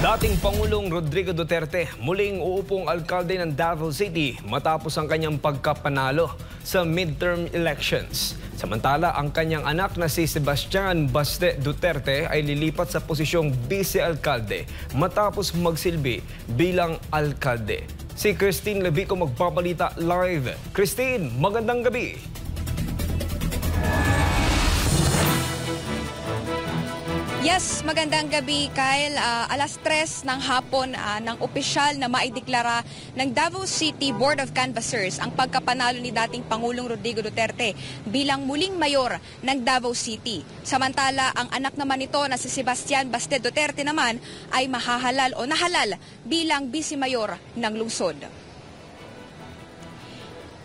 Dating Pangulong Rodrigo Duterte muling uupong alkalde ng Davao City matapos ang kanyang pagkapanalo sa midterm elections. Samantala, ang kanyang anak na si Sebastian Baste Duterte ay lilipat sa posisyong vice-alkalde matapos magsilbi bilang alkalde. Si Christine Levico magbabalita live. Christine, magandang gabi. Yes, magandang gabi, Kyle. Alas 3 ng hapon ng opisyal na maideklara ng Davao City Board of Canvassers ang pagkapanalo ni dating Pangulong Rodrigo Duterte bilang muling mayor ng Davao City. Samantala, ang anak naman nito na si Sebastian Baste Duterte naman ay mahahalal o nahalal bilang vice-mayor ng lungsod.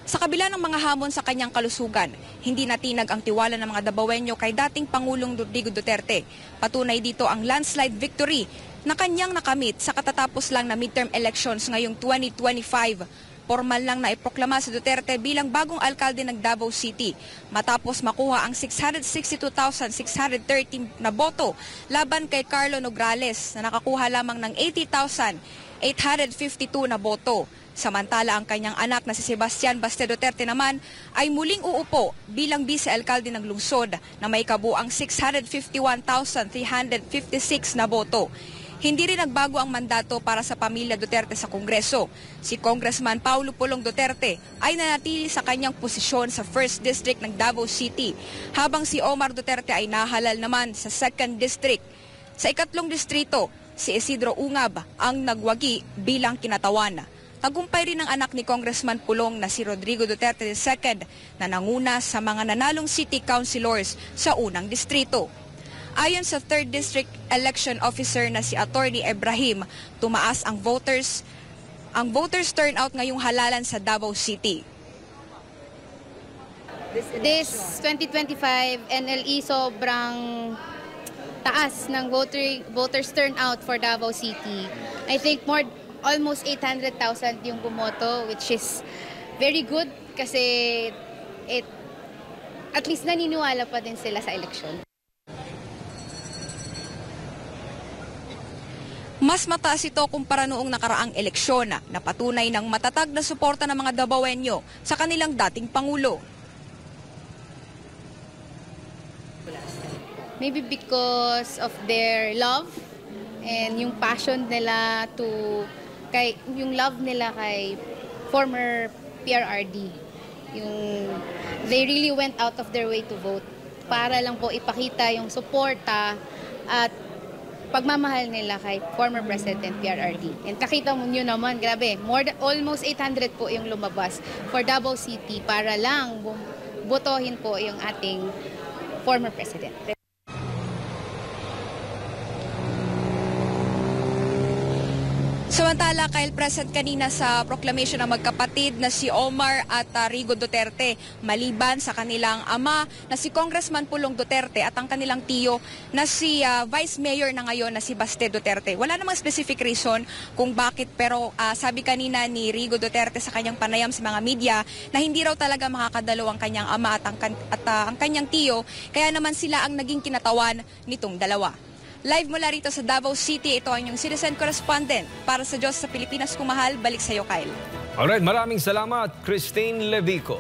Sa kabila ng mga hamon sa kanyang kalusugan, hindi natinag ang tiwala ng mga Davaoenyo kay dating Pangulong Rodrigo Duterte. Patunay dito ang landslide victory na kanyang nakamit sa katatapos lang na midterm elections ngayong 2025. Formal lang na iproklama si Duterte bilang bagong alkalde ng Davao City matapos makuha ang 662,630 na boto laban kay Carlo Nograles na nakakuha lamang ng 80,852 na boto. Samantala, ang kanyang anak na si Sebastian Baste Duterte naman ay muling uupo bilang vice-alkalde ng lungsod na may kabuang 651,356 na boto. Hindi rin nagbago ang mandato para sa pamilya Duterte sa Kongreso. Si Congressman Paulo Pulong Duterte ay nanatili sa kanyang posisyon sa 1st District ng Davao City, habang si Omar Duterte ay nahalal naman sa 2nd District. Sa ikatlong distrito, si Isidro Ungab ang nagwagi bilang kinatawan. Tagumpay rin ng anak ni Congressman Pulong na si Rodrigo Duterte II na nanguna sa mga nanalong city councilors sa unang distrito. Ayon sa 3rd District Election Officer na si Attorney Ibrahim, tumaas ang voters turnout ngayong halalan sa Davao City. This 2025 NLE sobrang taas ng voters turnout for Davao City. I think almost 800,000 yung bumoto, which is very good kasi at least naniniwala pa din sila sa eleksyon. Mas mataas ito kumpara noong nakaraang eleksyon na patunay ng matatag na suporta ng mga Davaoenyo sa kanilang dating Pangulo. Maybe because of their love and yung passion nila yung love nila kay former PRRD. They really went out of their way to vote para lang po ipakita yung suporta at pagmamahal nila kay former President PRRD. And nakita mo nyo naman, grabe, almost 800 po yung lumabas for Davao City para lang botohin po yung ating former President. Samantala, Kyle, present kanina sa proclamation ng magkapatid na si Omar at Rigo Duterte, maliban sa kanilang ama na si Congressman Pulong Duterte at ang kanilang tiyo na si Vice Mayor na ngayon na si Baste Duterte. Wala namang specific reason kung bakit, pero sabi kanina ni Rigo Duterte sa kanyang panayam sa mga media na hindi raw talaga makakadalo ang kanyang ama at ang kanyang tiyo, kaya naman sila ang naging kinatawan nitong dalawa. Live mula rito sa Davao City, ito ang inyong citizen correspondent. Para sa Diyos sa Pilipinas, kumahal, balik sa iyo, Kyle. Alright, maraming salamat, Christine Levico.